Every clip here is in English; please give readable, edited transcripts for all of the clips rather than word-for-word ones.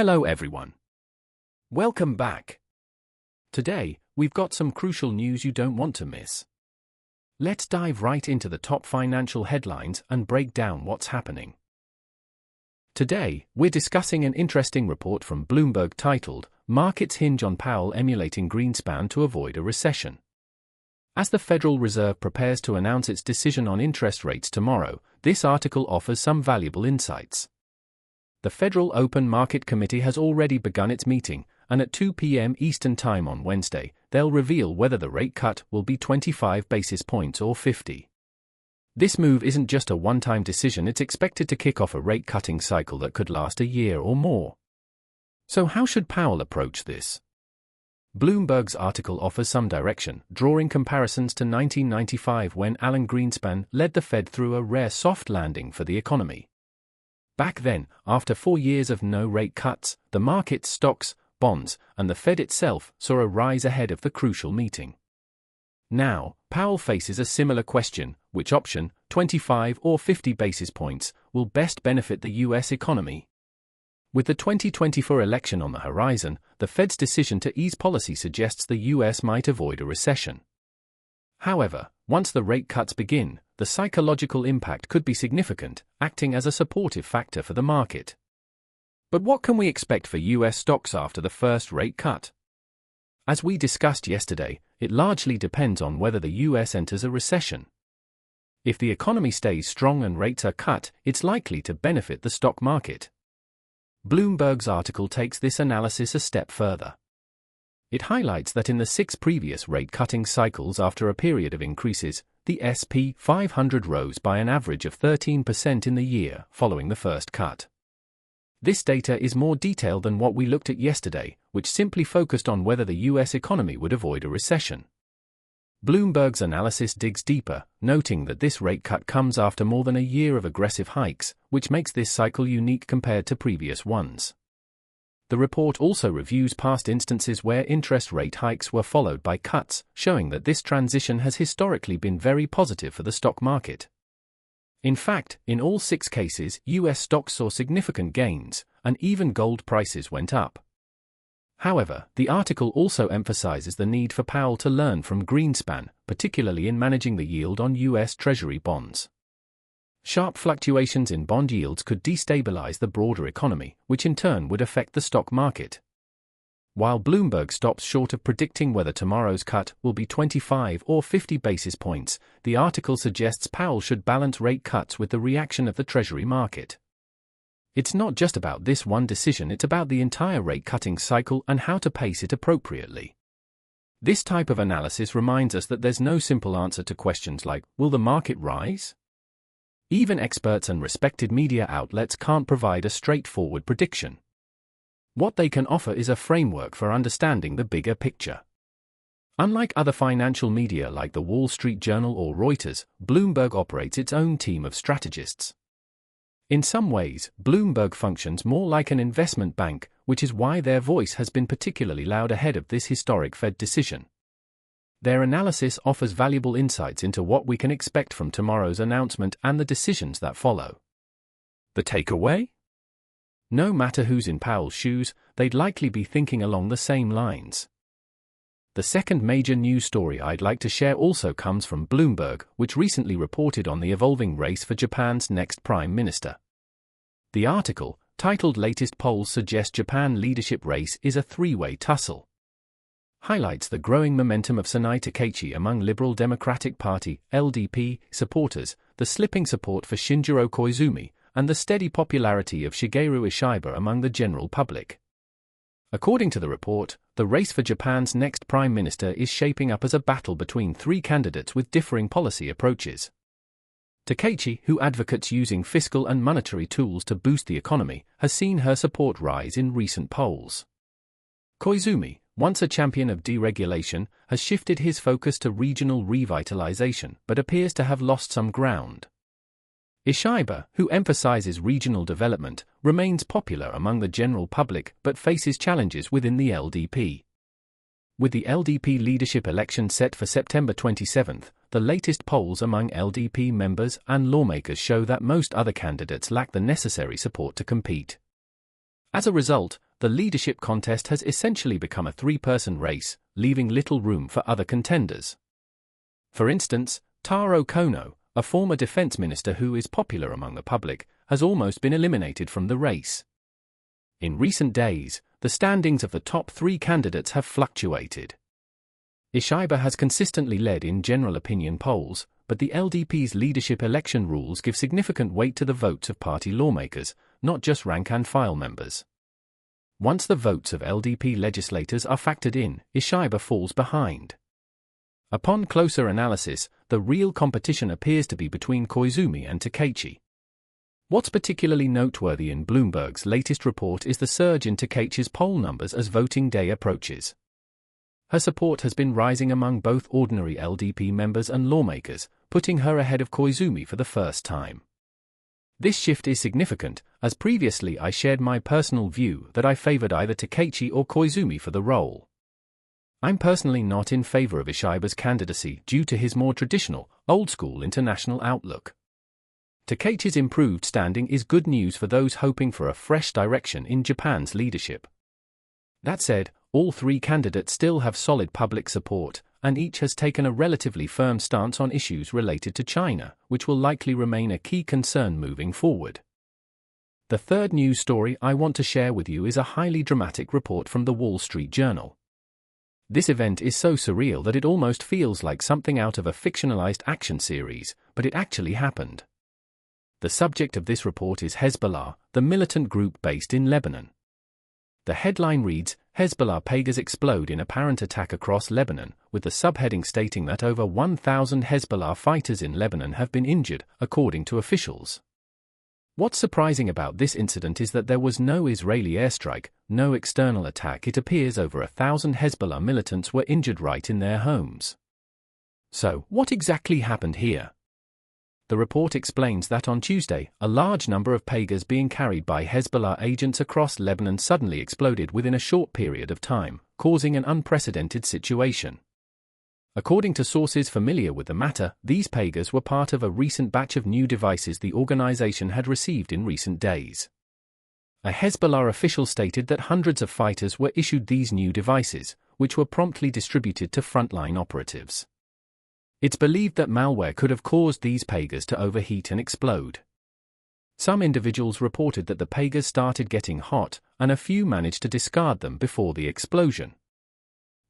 Hello everyone. Welcome back. Today, we've got some crucial news you don't want to miss. Let's dive right into the top financial headlines and break down what's happening. Today, we're discussing an interesting report from Bloomberg titled, "Markets Hinge on Powell Emulating Greenspan to Avoid a Recession." As the Federal Reserve prepares to announce its decision on interest rates tomorrow, this article offers some valuable insights. The Federal Open Market Committee has already begun its meeting, and at 2 p.m. Eastern Time on Wednesday, they'll reveal whether the rate cut will be 25 basis points or 50. This move isn't just a one-time decision, it's expected to kick off a rate-cutting cycle that could last a year or more. So how should Powell approach this? Bloomberg's article offers some direction, drawing comparisons to 1995 when Alan Greenspan led the Fed through a rare soft landing for the economy. Back then, after 4 years of no rate cuts, the market's stocks, bonds, and the Fed itself saw a rise ahead of the crucial meeting. Now, Powell faces a similar question: which option, 25 or 50 basis points, will best benefit the U.S. economy? With the 2024 election on the horizon, the Fed's decision to ease policy suggests the U.S. might avoid a recession. However, once the rate cuts begin, the psychological impact could be significant, acting as a supportive factor for the market. But what can we expect for U.S. stocks after the first rate cut? As we discussed yesterday, it largely depends on whether the U.S. enters a recession. If the economy stays strong and rates are cut, it's likely to benefit the stock market. Bloomberg's article takes this analysis a step further. It highlights that in the 6 previous rate-cutting cycles after a period of increases, the S&P 500 rose by an average of 13% in the year following the first cut. This data is more detailed than what we looked at yesterday, which simply focused on whether the U.S. economy would avoid a recession. Bloomberg's analysis digs deeper, noting that this rate cut comes after more than a year of aggressive hikes, which makes this cycle unique compared to previous ones. The report also reviews past instances where interest rate hikes were followed by cuts, showing that this transition has historically been very positive for the stock market. In fact, in all 6 cases, U.S. stocks saw significant gains, and even gold prices went up. However, the article also emphasizes the need for Powell to learn from Greenspan, particularly in managing the yield on U.S. Treasury bonds. Sharp fluctuations in bond yields could destabilize the broader economy, which in turn would affect the stock market. While Bloomberg stops short of predicting whether tomorrow's cut will be 25 or 50 basis points, the article suggests Powell should balance rate cuts with the reaction of the Treasury market. It's not just about this one decision, it's about the entire rate-cutting cycle and how to pace it appropriately. This type of analysis reminds us that there's no simple answer to questions like, will the market rise? Even experts and respected media outlets can't provide a straightforward prediction. What they can offer is a framework for understanding the bigger picture. Unlike other financial media like the Wall Street Journal or Reuters, Bloomberg operates its own team of strategists. In some ways, Bloomberg functions more like an investment bank, which is why their voice has been particularly loud ahead of this historic Fed decision. Their analysis offers valuable insights into what we can expect from tomorrow's announcement and the decisions that follow. The takeaway? No matter who's in Powell's shoes, they'd likely be thinking along the same lines. The second major news story I'd like to share also comes from Bloomberg, which recently reported on the evolving race for Japan's next prime minister. The article, titled "Latest Polls Suggest Japan Leadership Race is a Three-Way Tussle," highlights the growing momentum of Sanai Takeichi among Liberal Democratic Party (LDP) supporters, the slipping support for Shinjiro Koizumi, and the steady popularity of Shigeru Ishiba among the general public. According to the report, the race for Japan's next prime minister is shaping up as a battle between 3 candidates with differing policy approaches. Takeichi, who advocates using fiscal and monetary tools to boost the economy, has seen her support rise in recent polls. Koizumi, once a champion of deregulation, has shifted his focus to regional revitalization but appears to have lost some ground. Ishiba, who emphasizes regional development, remains popular among the general public but faces challenges within the LDP. With the LDP leadership election set for September 27, the latest polls among LDP members and lawmakers show that most other candidates lack the necessary support to compete. As a result, the leadership contest has essentially become a three-person race, leaving little room for other contenders. For instance, Taro Kono, a former defense minister who is popular among the public, has almost been eliminated from the race. In recent days, the standings of the top three candidates have fluctuated. Ishiba has consistently led in general opinion polls, but the LDP's leadership election rules give significant weight to the votes of party lawmakers, not just rank-and-file members. Once the votes of LDP legislators are factored in, Ishiba falls behind. Upon closer analysis, the real competition appears to be between Koizumi and Takeichi. What's particularly noteworthy in Bloomberg's latest report is the surge in Takeichi's poll numbers as voting day approaches. Her support has been rising among both ordinary LDP members and lawmakers, putting her ahead of Koizumi for the first time. This shift is significant, as previously I shared my personal view that I favored either Takeichi or Koizumi for the role. I'm personally not in favor of Ishiba's candidacy due to his more traditional, old-school international outlook. Takeichi's improved standing is good news for those hoping for a fresh direction in Japan's leadership. That said, all three candidates still have solid public support, and each has taken a relatively firm stance on issues related to China, which will likely remain a key concern moving forward. The third news story I want to share with you is a highly dramatic report from the Wall Street Journal. This event is so surreal that it almost feels like something out of a fictionalized action series, but it actually happened. The subject of this report is Hezbollah, the militant group based in Lebanon. The headline reads, Hezbollah pagers explode in apparent attack across Lebanon, with the subheading stating that over 1,000 Hezbollah fighters in Lebanon have been injured, according to officials. What's surprising about this incident is that there was no Israeli airstrike, no external attack. It appears over 1,000 Hezbollah militants were injured right in their homes. So, what exactly happened here? The report explains that on Tuesday, a large number of pagers being carried by Hezbollah agents across Lebanon suddenly exploded within a short period of time, causing an unprecedented situation. According to sources familiar with the matter, these pagers were part of a recent batch of new devices the organization had received in recent days. A Hezbollah official stated that hundreds of fighters were issued these new devices, which were promptly distributed to frontline operatives. It's believed that malware could have caused these pagers to overheat and explode. Some individuals reported that the pagers started getting hot, and a few managed to discard them before the explosion.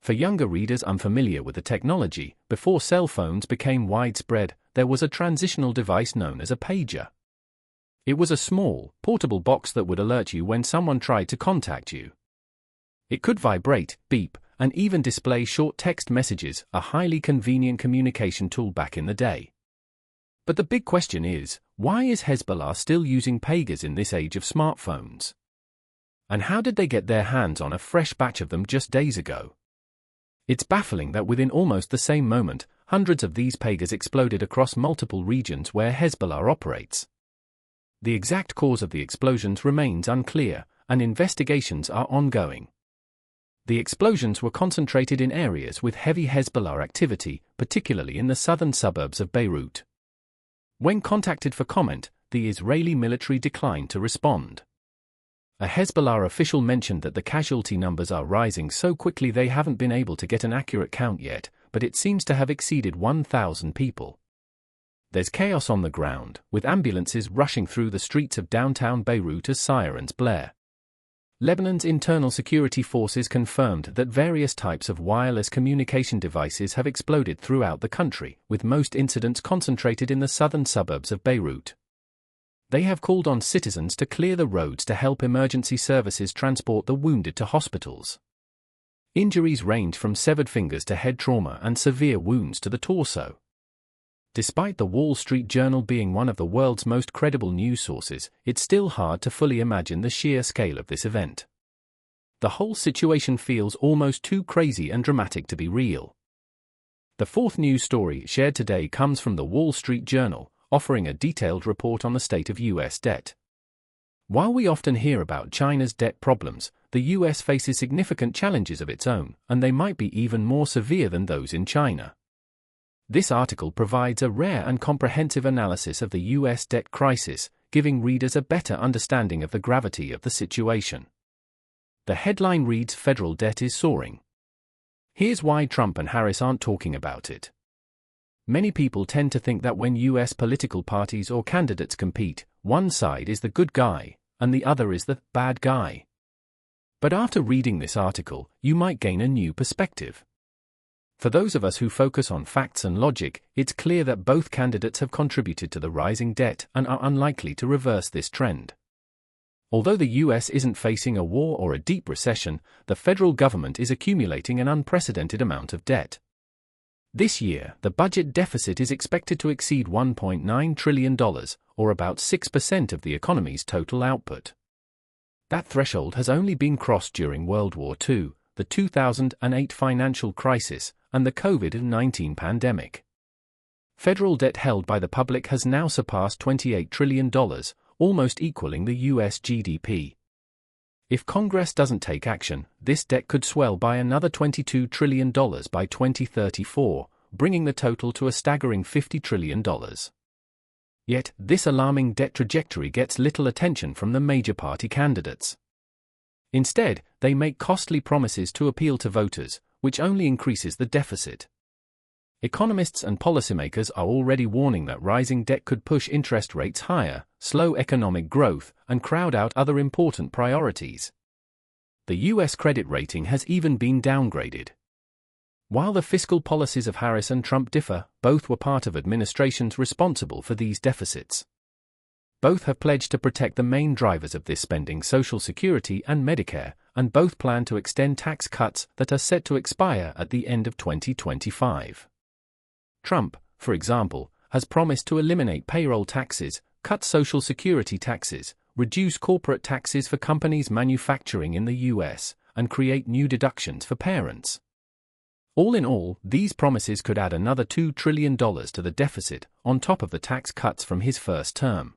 For younger readers unfamiliar with the technology, before cell phones became widespread, there was a transitional device known as a pager. It was a small, portable box that would alert you when someone tried to contact you. It could vibrate, beep, and even display short text messages, a highly convenient communication tool back in the day. But the big question is, why is Hezbollah still using pagers in this age of smartphones? And how did they get their hands on a fresh batch of them just days ago? It's baffling that within almost the same moment, hundreds of these pagers exploded across multiple regions where Hezbollah operates. The exact cause of the explosions remains unclear, and investigations are ongoing. The explosions were concentrated in areas with heavy Hezbollah activity, particularly in the southern suburbs of Beirut. When contacted for comment, the Israeli military declined to respond. A Hezbollah official mentioned that the casualty numbers are rising so quickly they haven't been able to get an accurate count yet, but it seems to have exceeded 1,000 people. There's chaos on the ground, with ambulances rushing through the streets of downtown Beirut as sirens blare. Lebanon's internal security forces confirmed that various types of wireless communication devices have exploded throughout the country, with most incidents concentrated in the southern suburbs of Beirut. They have called on citizens to clear the roads to help emergency services transport the wounded to hospitals. Injuries range from severed fingers to head trauma and severe wounds to the torso. Despite the Wall Street Journal being one of the world's most credible news sources, it's still hard to fully imagine the sheer scale of this event. The whole situation feels almost too crazy and dramatic to be real. The fourth news story shared today comes from the Wall Street Journal, offering a detailed report on the state of U.S. debt. While we often hear about China's debt problems, the U.S. faces significant challenges of its own, and they might be even more severe than those in China. This article provides a rare and comprehensive analysis of the U.S. debt crisis, giving readers a better understanding of the gravity of the situation. The headline reads, "Federal debt is soaring." Here's why Trump and Harris aren't talking about it. Many people tend to think that when US political parties or candidates compete, one side is the good guy, and the other is the bad guy. But after reading this article, you might gain a new perspective. For those of us who focus on facts and logic, it's clear that both candidates have contributed to the rising debt and are unlikely to reverse this trend. Although the US isn't facing a war or a deep recession, the federal government is accumulating an unprecedented amount of debt. This year, the budget deficit is expected to exceed $1.9 trillion, or about 6% of the economy's total output. That threshold has only been crossed during World War II, the 2008 financial crisis, and the COVID-19 pandemic. Federal debt held by the public has now surpassed $28 trillion, almost equaling the US GDP. If Congress doesn't take action, this debt could swell by another $22 trillion by 2034, bringing the total to a staggering $50 trillion. Yet, this alarming debt trajectory gets little attention from the major party candidates. Instead, they make costly promises to appeal to voters, which only increases the deficit. Economists and policymakers are already warning that rising debt could push interest rates higher, slow economic growth, and crowd out other important priorities. The US credit rating has even been downgraded. While the fiscal policies of Harris and Trump differ, both were part of administrations responsible for these deficits. Both have pledged to protect the main drivers of this spending, Social Security and Medicare, and both plan to extend tax cuts that are set to expire at the end of 2025. Trump, for example, has promised to eliminate payroll taxes, cut Social Security taxes, reduce corporate taxes for companies manufacturing in the US, and create new deductions for parents. All in all, these promises could add another $2 trillion to the deficit, on top of the tax cuts from his first term.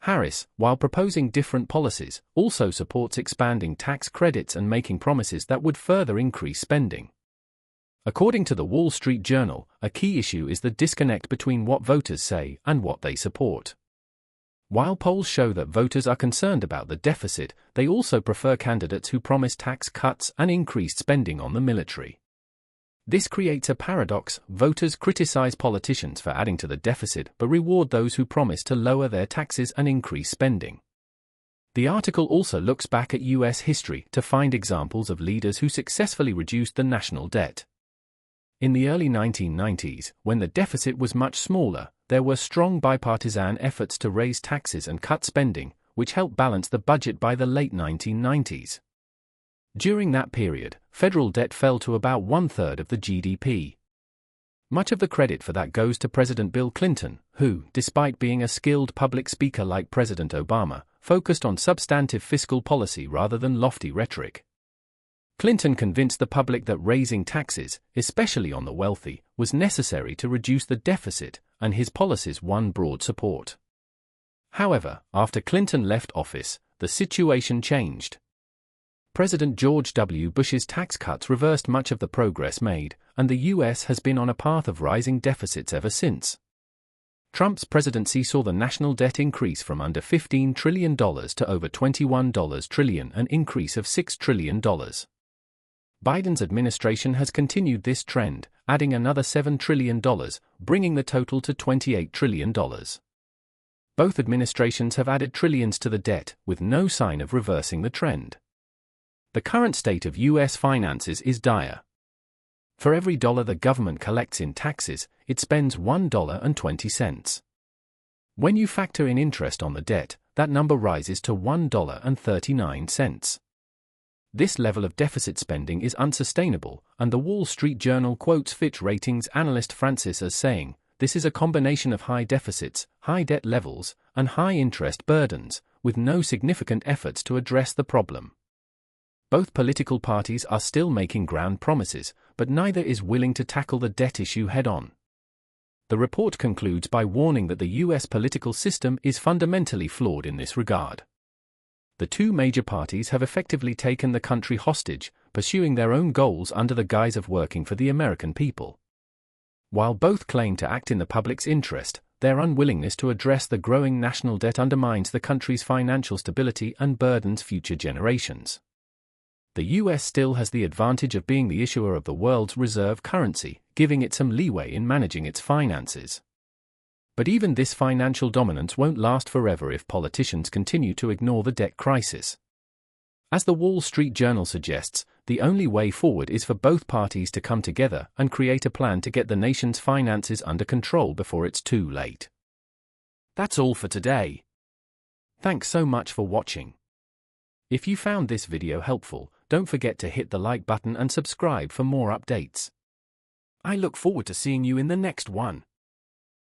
Harris, while proposing different policies, also supports expanding tax credits and making promises that would further increase spending. According to the Wall Street Journal, a key issue is the disconnect between what voters say and what they support. While polls show that voters are concerned about the deficit, they also prefer candidates who promise tax cuts and increased spending on the military. This creates a paradox: voters criticize politicians for adding to the deficit but reward those who promise to lower their taxes and increase spending. The article also looks back at US history to find examples of leaders who successfully reduced the national debt. In the early 1990s, when the deficit was much smaller, there were strong bipartisan efforts to raise taxes and cut spending, which helped balance the budget by the late 1990s. During that period, federal debt fell to about one-third of the GDP. Much of the credit for that goes to President Bill Clinton, who, despite being a skilled public speaker like President Obama, focused on substantive fiscal policy rather than lofty rhetoric. Clinton convinced the public that raising taxes, especially on the wealthy, was necessary to reduce the deficit, and his policies won broad support. However, after Clinton left office, the situation changed. President George W. Bush's tax cuts reversed much of the progress made, and the US has been on a path of rising deficits ever since. Trump's presidency saw the national debt increase from under $15 trillion to over $21 trillion, an increase of $6 trillion. Biden's administration has continued this trend, adding another $7 trillion, bringing the total to $28 trillion. Both administrations have added trillions to the debt, with no sign of reversing the trend. The current state of US finances is dire. For every dollar the government collects in taxes, it spends $1.20. When you factor in interest on the debt, that number rises to $1.39. This level of deficit spending is unsustainable, and the Wall Street Journal quotes Fitch Ratings analyst Francis as saying, "This is a combination of high deficits, high debt levels, and high interest burdens, with no significant efforts to address the problem." Both political parties are still making grand promises, but neither is willing to tackle the debt issue head-on. The report concludes by warning that the US political system is fundamentally flawed in this regard. The two major parties have effectively taken the country hostage, pursuing their own goals under the guise of working for the American people. While both claim to act in the public's interest, their unwillingness to address the growing national debt undermines the country's financial stability and burdens future generations. The US still has the advantage of being the issuer of the world's reserve currency, giving it some leeway in managing its finances. But even this financial dominance won't last forever if politicians continue to ignore the debt crisis. As the Wall Street Journal suggests, the only way forward is for both parties to come together and create a plan to get the nation's finances under control before it's too late. That's all for today. Thanks so much for watching. If you found this video helpful, don't forget to hit the like button and subscribe for more updates. I look forward to seeing you in the next one.